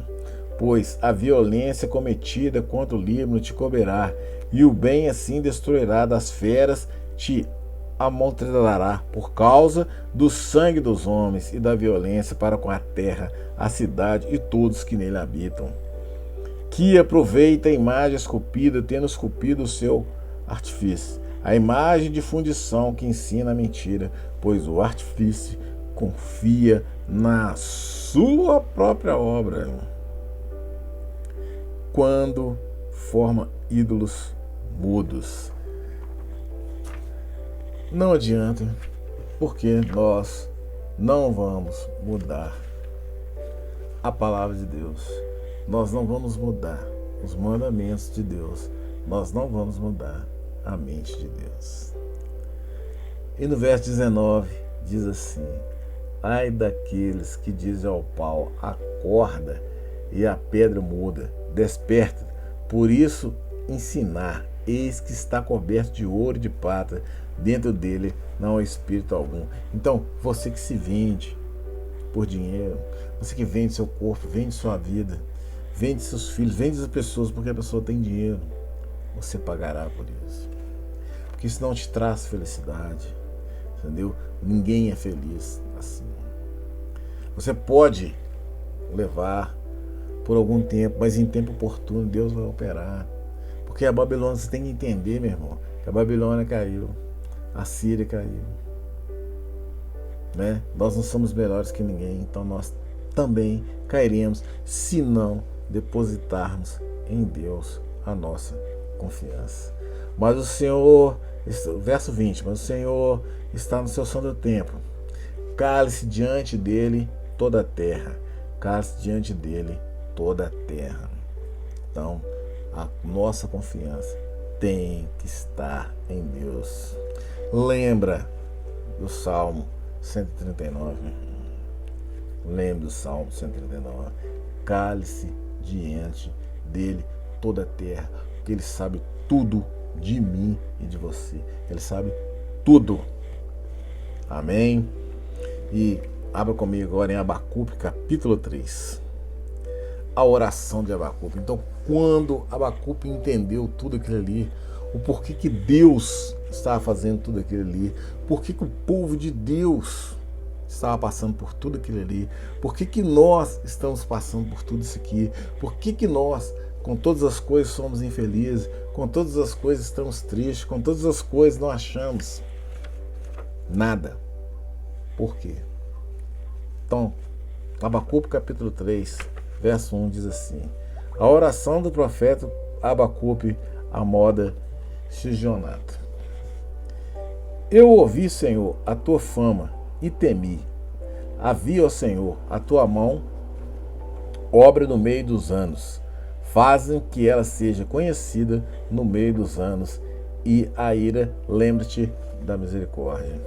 Pois a violência cometida contra o Líbano te cobrirá, e o bem assim destruirá das feras, te amaltratará por causa do sangue dos homens e da violência para com a terra, a cidade e todos que nele habitam. Que aproveita a imagem esculpida, tendo esculpido o seu artifício, a imagem de fundição que ensina a mentira, pois o artifício confia na sua própria obra. Quando forma ídolos mudos. Não adianta, porque nós não vamos mudar a palavra de Deus. Nós não vamos mudar os mandamentos de Deus. Nós não vamos mudar a mente de Deus. E no verso 19 diz assim: ai daqueles que dizem ao pau, acorda, e a pedra muda, desperta. Por isso ensinar, eis que está coberto de ouro e de prata, dentro dele não há espírito algum. Então, você que se vende por dinheiro, você que vende seu corpo, vende sua vida, vende seus filhos, vende as pessoas porque a pessoa tem dinheiro, você pagará por isso. Porque isso não te traz felicidade, entendeu? Ninguém é feliz assim. Você pode levar por algum tempo, mas em tempo oportuno Deus vai operar. Porque a Babilônia, você tem que entender, meu irmão, que a Babilônia caiu, a Síria caiu, né? Nós não somos melhores que ninguém, então nós também cairemos se não depositarmos em Deus a nossa confiança. Mas o Senhor, verso 20, mas o Senhor está no seu santo templo, cale-se diante dele toda a terra, cale-se diante dele toda a terra. Então, a nossa confiança tem que estar em Deus. Lembra do Salmo 139. Lembre do Salmo 139. Cale-se diante dele toda a terra, porque ele sabe tudo de mim e de você. Ele sabe tudo. Amém? E abra comigo agora em Abacuque, capítulo 3. A oração de Abacuque. Então, quando Abacuque entendeu tudo aquilo ali, o porquê que Deus estava fazendo tudo aquilo ali, porquê que o povo de Deus estava passando por tudo aquilo ali, porquê que nós estamos passando por tudo isso aqui, porquê que nós, com todas as coisas, somos infelizes, com todas as coisas estamos tristes, com todas as coisas não achamos nada. Por quê? Então, Abacuque capítulo 3, verso 1 diz assim: a oração do profeta Abacuque, a moda Shigionato. Eu ouvi, Senhor, a tua fama e temi. Havia, ó Senhor, a tua mão, obra no meio dos anos. Fazem que ela seja conhecida no meio dos anos, e a ira lembre-te da misericórdia.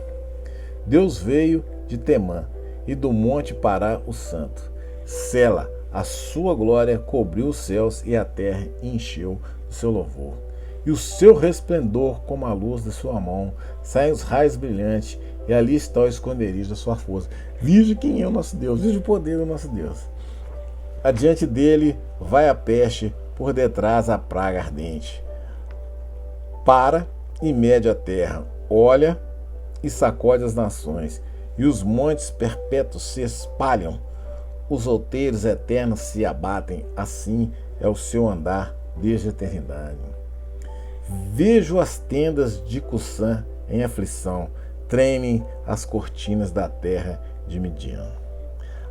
Deus veio de Temã, e do monte Pará o santo. Sela, a sua glória cobriu os céus, e a terra encheu do seu louvor. E o seu resplendor como a luz de sua mão, saem os raios brilhantes, e ali está o esconderijo da sua força. Veja quem é o nosso Deus, veja o poder do nosso Deus. Adiante dele vai a peste, por detrás a praga ardente. Para e mede a terra, olha e sacode as nações, e os montes perpétuos se espalham, os outeiros eternos se abatem, assim é o seu andar desde a eternidade. Vejo as tendas de Cussã em aflição, tremem as cortinas da terra de Midian.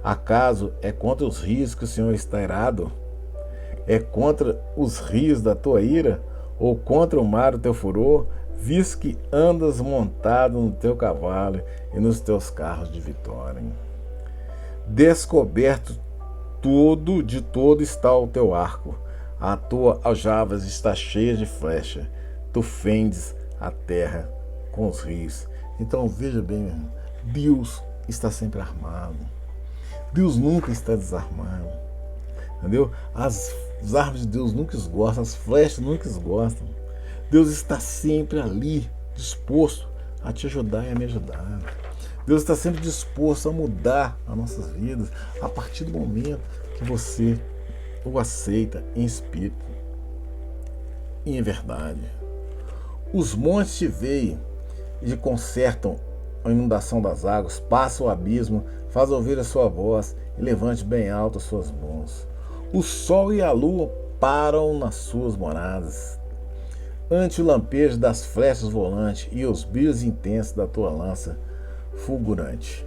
Acaso é contra os rios que o Senhor está irado? É contra os rios da tua ira? Ou contra o mar do teu furor? Visto que andas montado no teu cavalo e nos teus carros de vitória. Descoberto de todo está o teu arco, a tua aljava está cheia de flecha, tu fendes a terra com os rios. Então veja bem, meu irmão, Deus está sempre armado, Deus nunca está desarmado, entendeu? As armas de Deus nunca esgostam, as flechas nunca esgostam. Deus está sempre ali, disposto a te ajudar e a me ajudar. Deus está sempre disposto a mudar as nossas vidas a partir do momento que você o aceita em espírito e em verdade. Os montes te veem e consertam a inundação das águas, passa o abismo, faz ouvir a sua voz e levante bem alto as suas mãos. O sol e a lua param nas suas moradas, ante o lampejo das flechas volantes e os brilhos intensos da tua lança fulgurante.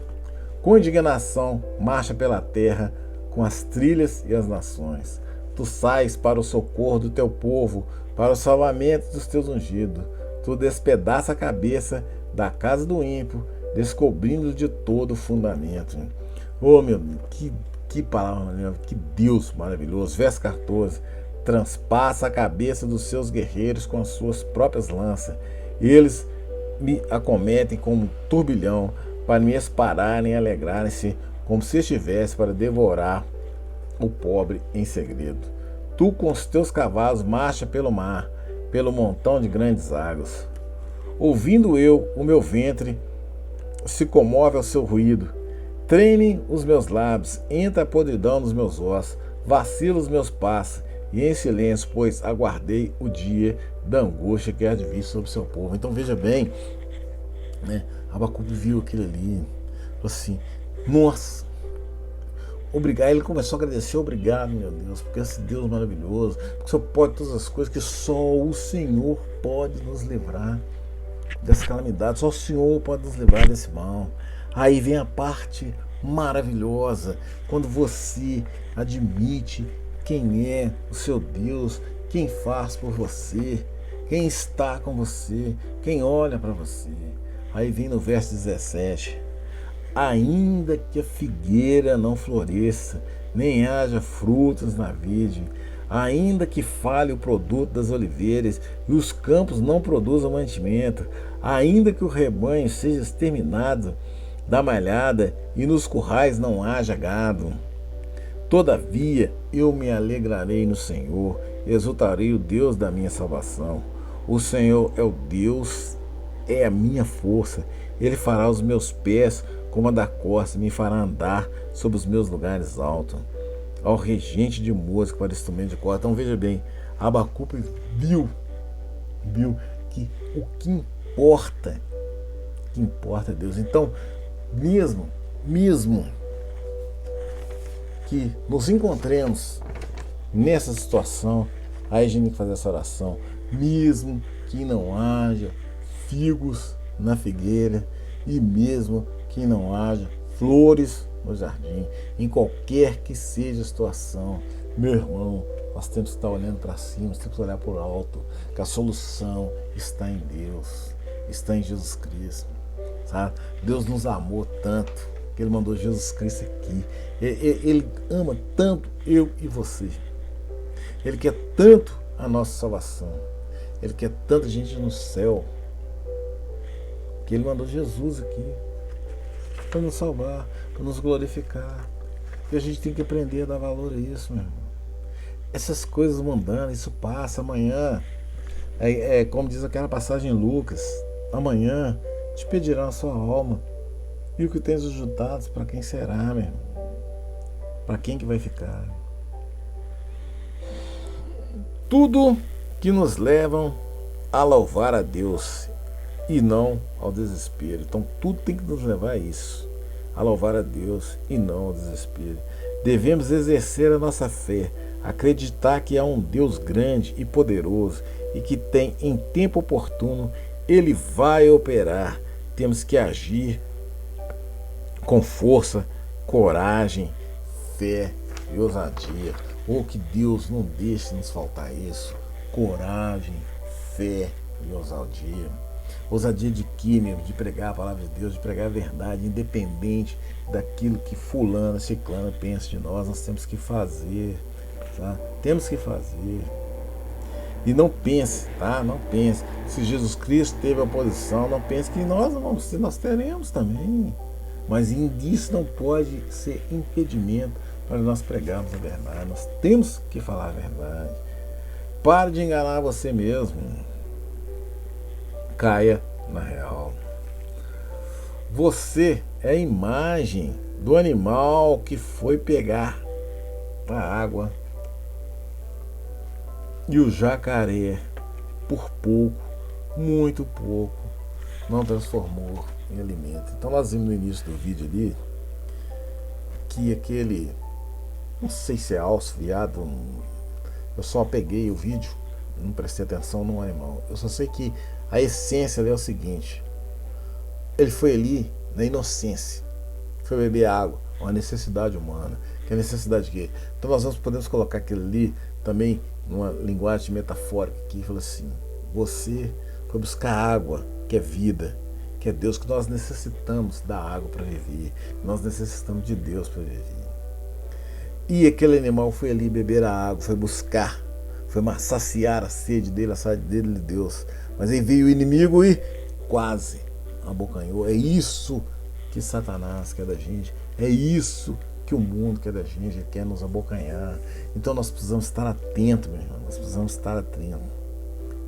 Com indignação marcha pela terra, com as trilhas e as nações. Tu sais para o socorro do teu povo, para o salvamento dos teus ungidos. Tu despedaça a cabeça da casa do ímpio, descobrindo de todo o fundamento. Oh, meu Deus, que palavra, que Deus maravilhoso. Verso 14. Transpassa a cabeça dos seus guerreiros com as suas próprias lanças. Eles me acometem como um turbilhão, para me espararem e alegrarem-se, como se estivesse para devorar o pobre em segredo. Tu com os teus cavalos marcha pelo mar, pelo montão de grandes águas. Ouvindo eu, o meu ventre se comove ao seu ruído. Tremem os meus lábios, entra a podridão nos meus ossos, vacila os meus passos, e em silêncio, pois aguardei o dia da angústia que há de vir sobre o seu povo. Então veja bem, né? Abacuque viu aquilo ali, assim, nossa, obrigado. Ele começou a agradecer, obrigado, meu Deus, porque esse Deus maravilhoso, porque o Senhor pode todas as coisas, que só o Senhor pode nos livrar dessa calamidade, só o Senhor pode nos livrar desse mal. Aí vem a parte maravilhosa, quando você admite quem é o seu Deus, quem faz por você, quem está com você, quem olha para você. Aí vem no verso 17: ainda que a figueira não floresça, nem haja frutos na vide, ainda que fale o produto das oliveiras e os campos não produzam mantimento, ainda que o rebanho seja exterminado da malhada e nos currais não haja gado, todavia eu me alegrarei no Senhor, exultarei o Deus da minha salvação. O Senhor é o Deus, é a minha força. Ele fará os meus pés como a da corça, me fará andar sobre os meus lugares altos. Ao regente de música para instrumento de corda. Então veja bem, Abacuque viu que o que importa é Deus. Então, mesmo que nos encontremos nessa situação, aí a gente tem que fazer essa oração, mesmo que não haja figos na figueira e mesmo que não haja flores no jardim, em qualquer que seja a situação, meu irmão, nós temos que estar olhando para cima, nós temos que olhar para o alto, que a solução está em Deus, está em Jesus Cristo, sabe? Deus nos amou tanto que Ele mandou Jesus Cristo aqui. Ele ama tanto eu e você. Ele quer tanto a nossa salvação. Ele quer tanta gente no céu, que Ele mandou Jesus aqui para nos salvar, para nos glorificar. E a gente tem que aprender a dar valor a isso, meu irmão. Essas coisas mundanas, isso passa. Amanhã, como diz aquela passagem em Lucas, amanhã te pedirão a sua alma, e o que tens ajudados, para quem será, meu irmão? Para quem que vai ficar? Tudo que nos levam a louvar a Deus e não ao desespero. Então tudo tem que nos levar a isso, a louvar a Deus e não ao desespero. Devemos exercer a nossa fé, acreditar que há um Deus grande e poderoso e que tem em tempo oportuno, Ele vai operar. Temos que agir com força, coragem, fé e ousadia. Que Deus não deixe nos faltar isso. Coragem, fé e ousadia. Ousadia de quê, mesmo? De pregar a palavra de Deus, de pregar a verdade, independente daquilo que fulano, ciclano pensa de nós. Nós temos que fazer, tá? Temos que fazer. E não pense, tá? Não pense. Se Jesus Cristo teve oposição, não pense que nós não vamos ter, nós teremos também. Mas isso não pode ser impedimento para nós pregarmos a verdade. Nós temos que falar a verdade. Pare de enganar você mesmo. Caia na real. Você é a imagem do animal que foi pegar a água. E o jacaré, por pouco, muito pouco, não transformou em alimento. Então nós vimos no início do vídeo ali que aquele, não sei se é alce, viado, eu só peguei o vídeo, não prestei atenção no animal. Eu só sei que a essência ali é o seguinte: ele foi ali na inocência, foi beber água, uma necessidade humana. Que é a necessidade de quê? Então nós podemos colocar aquilo ali também numa linguagem metafórica que fala assim: você foi buscar água, que é vida, que é Deus, que nós necessitamos da água para viver, nós necessitamos de Deus para viver. E aquele animal foi ali beber a água, foi buscar, foi saciar a sede dele, a sede dele de Deus. Mas aí veio o inimigo e quase abocanhou. É isso que Satanás quer da gente, é isso que o mundo quer da gente, ele quer nos abocanhar. Então nós precisamos estar atentos, meu irmão, nós precisamos estar atentos,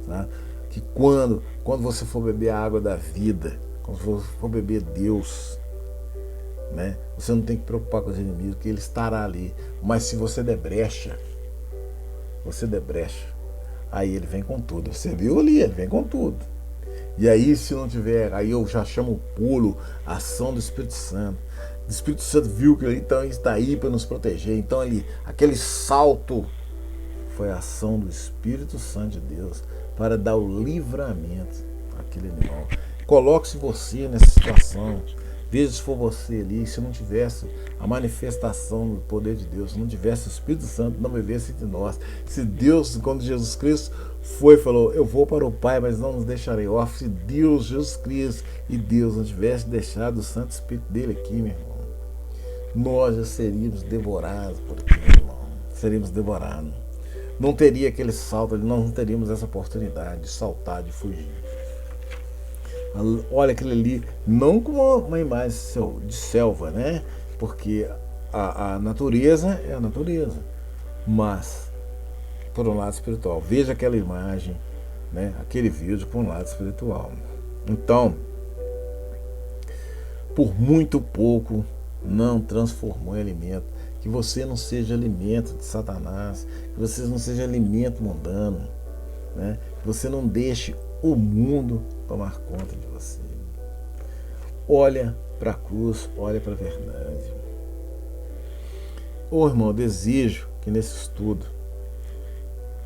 tá? Que quando você for beber a água da vida, quando você for beber Deus, né, você não tem que preocupar com os inimigos, que ele estará ali. Mas se você der brecha, aí ele vem com tudo. Você viu ali, ele vem com tudo. E aí, se não tiver, aí eu já chamo o pulo, a ação do Espírito Santo. O Espírito Santo viu que ele então está aí para nos proteger. Então ali, aquele salto foi a ação do Espírito Santo de Deus para dar o livramento àquele animal. Coloque-se você nessa situação. Veja se for você ali, se não tivesse a manifestação do poder de Deus, se não tivesse o Espírito Santo, não vivesse entre nós. Se Deus, quando Jesus Cristo falou, eu vou para o Pai, mas não nos deixarei órfãos. Se Deus, Jesus Cristo e Deus não tivesse deixado o Santo Espírito dele aqui, meu irmão, nós já seríamos devorados por aqui, meu irmão. Seríamos devorados. Não teria aquele salto ali, nós não teríamos essa oportunidade de saltar, de fugir. Olha aquele ali, não como uma imagem de selva, né? Porque a natureza é a natureza, mas por um lado espiritual. Veja aquela imagem, né? Aquele vídeo por um lado espiritual. Então, por muito pouco não transformou em alimento. Que você não seja alimento de Satanás, que você não seja alimento mundano, né? Que você não deixe o mundo tomar conta de você. Olha para a cruz, olha para a verdade. Irmão, eu desejo que nesse estudo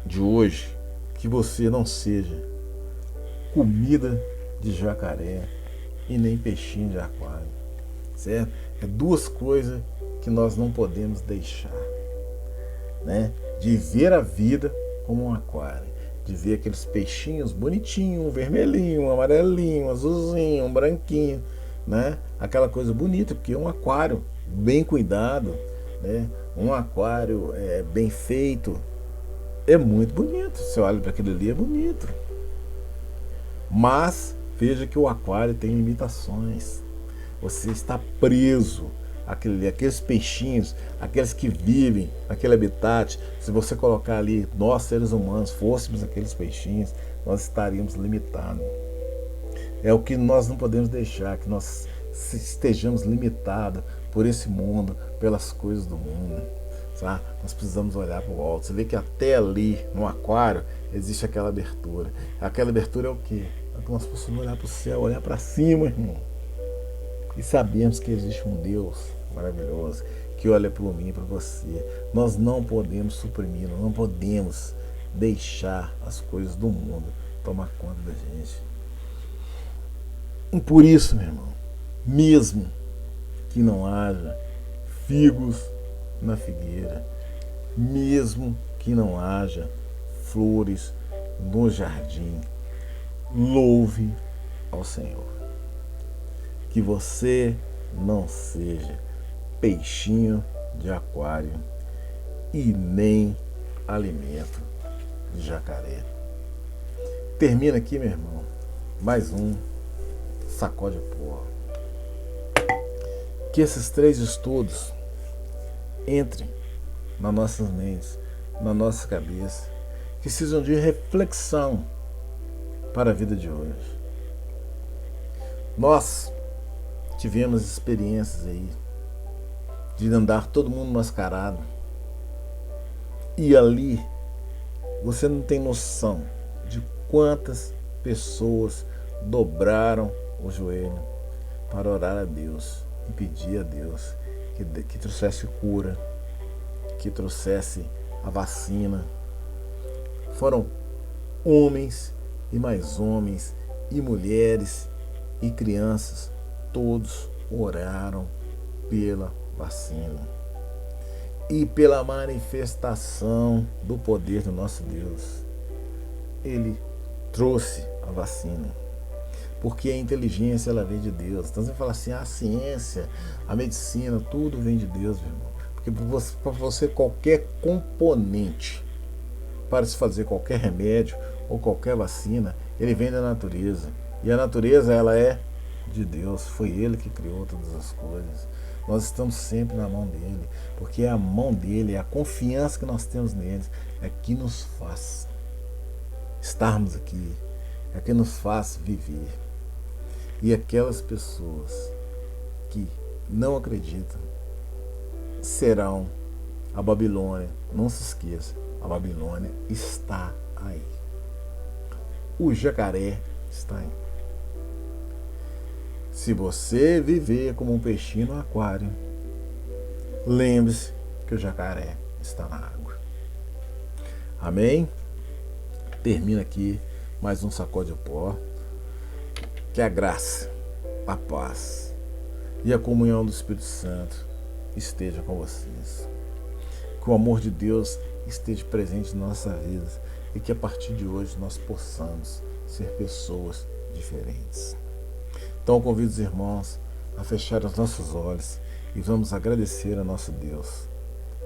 de hoje, que você não seja comida de jacaré e nem peixinho de aquário, certo? É duas coisas que nós não podemos deixar, né? De ver a vida como um aquário, de ver aqueles peixinhos bonitinhos, um vermelhinho, um amarelinho, um azulzinho, um branquinho, né? Aquela coisa bonita, porque um aquário bem cuidado, né? Um aquário bem feito é muito bonito. Você olha para aquele ali, é bonito. Mas veja que o aquário tem limitações. Você está preso aqueles peixinhos, aqueles que vivem naquele habitat. Se você colocar ali, nós seres humanos fôssemos aqueles peixinhos, nós estaríamos limitados. É o que nós não podemos deixar, que nós estejamos limitados por esse mundo, pelas coisas do mundo, tá? Nós precisamos olhar para o alto. Você vê que até ali no aquário existe aquela abertura. Aquela abertura é o quê? É que nós possamos olhar para o céu, olhar para cima, irmão, e sabemos que existe um Deus maravilhoso que olha por mim e para você. Nós não podemos suprimir, nós não podemos deixar as coisas do mundo tomar conta da gente. E por isso, meu irmão, mesmo que não haja figos na figueira, mesmo que não haja flores no jardim, louve ao Senhor. Que você não seja peixinho de aquário e nem alimento de jacaré. Termina aqui, meu irmão, mais um Sacode Pó. Que esses 3 estudos entrem nas nossas mentes, na nossa cabeça, que sejam de reflexão para a vida de hoje. Nós tivemos experiências aí de andar todo mundo mascarado. E ali você não tem noção de quantas pessoas dobraram o joelho para orar a Deus e pedir a Deus que trouxesse cura, que trouxesse a vacina. Foram homens e mais homens e mulheres e crianças, todos oraram pela vacina e pela manifestação do poder do nosso Deus. Ele trouxe a vacina, porque a inteligência ela vem de Deus. Então você fala assim, a ciência, a medicina, tudo vem de Deus, meu irmão. Porque para você qualquer componente para se fazer qualquer remédio ou qualquer vacina, ele vem da natureza. E a natureza ela é de Deus, foi Ele que criou todas as coisas. Nós estamos sempre na mão dele, porque é a mão dele, é a confiança que nós temos nele, é que nos faz estarmos aqui, é que nos faz viver. E aquelas pessoas que não acreditam serão a Babilônia. Não se esqueça, a Babilônia está aí. O jacaré está aí. Se você viver como um peixinho no aquário, lembre-se que o jacaré está na água. Amém? Termina aqui mais um Sacode o Pó. Que a graça, a paz e a comunhão do Espírito Santo esteja com vocês. Que o amor de Deus esteja presente em nossas vidas e que a partir de hoje nós possamos ser pessoas diferentes. Então eu convido os irmãos a fechar os nossos olhos e vamos agradecer a nosso Deus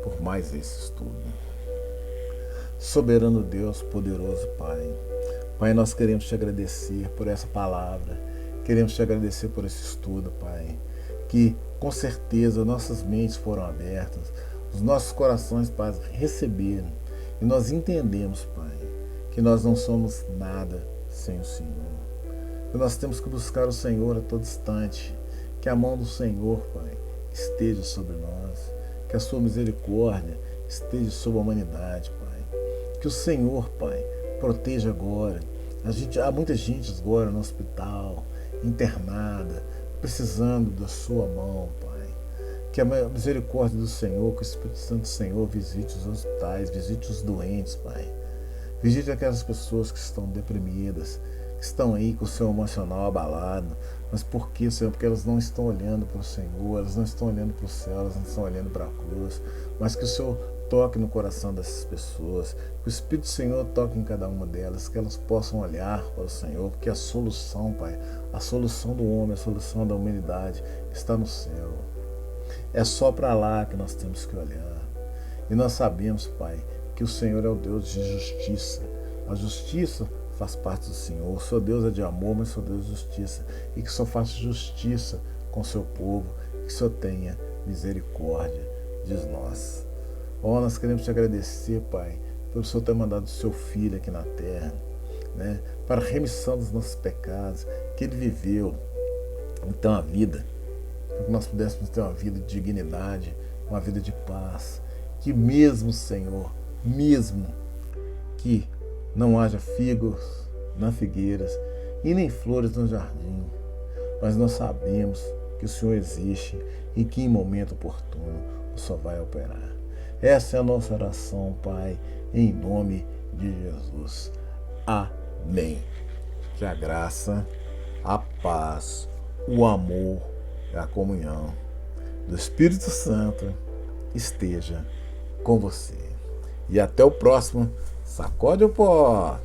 por mais esse estudo. Soberano Deus, poderoso Pai. Pai, nós queremos te agradecer por essa palavra, queremos te agradecer por esse estudo, Pai, que com certeza nossas mentes foram abertas, os nossos corações, Pai, receberam e nós entendemos, Pai, que nós não somos nada sem o Senhor. Que nós temos que buscar o Senhor a todo instante, que a mão do Senhor, Pai, esteja sobre nós, que a sua misericórdia esteja sobre a humanidade, Pai. Que o Senhor, Pai, proteja agora. Há muita gente agora no hospital, internada, precisando da sua mão, Pai. Que a misericórdia do Senhor, que o Espírito Santo do Senhor visite os hospitais, visite os doentes, Pai. Visite aquelas pessoas que estão deprimidas, que estão aí com o seu emocional abalado. Mas por que, Senhor? Porque elas não estão olhando para o Senhor, elas não estão olhando para o céu, elas não estão olhando para a cruz. Mas que o Senhor toque no coração dessas pessoas, que o Espírito do Senhor toque em cada uma delas, que elas possam olhar para o Senhor, porque a solução, Pai, a solução do homem, a solução da humanidade está no céu. É só para lá que nós temos que olhar. E nós sabemos, Pai, que o Senhor é o Deus de justiça. A justiça faz parte do Senhor. O seu Deus é de amor, mas o seu Deus é de justiça. E que o Senhor faça justiça com o seu povo, que o Senhor tenha misericórdia de nós. Oh, nós queremos te agradecer, Pai, pelo Senhor ter mandado o seu Filho aqui na terra, né, para a remissão dos nossos pecados, que Ele viveu, então, a vida, para que nós pudéssemos ter uma vida de dignidade, uma vida de paz, que mesmo, Senhor, mesmo que não haja figos nas figueiras e nem flores no jardim, mas nós sabemos que o Senhor existe e que em momento oportuno o Senhor vai operar. Essa é a nossa oração, Pai, em nome de Jesus. Amém. Que a graça, a paz, o amor e a comunhão do Espírito Santo esteja com você. E até o próximo Sacode o Pó.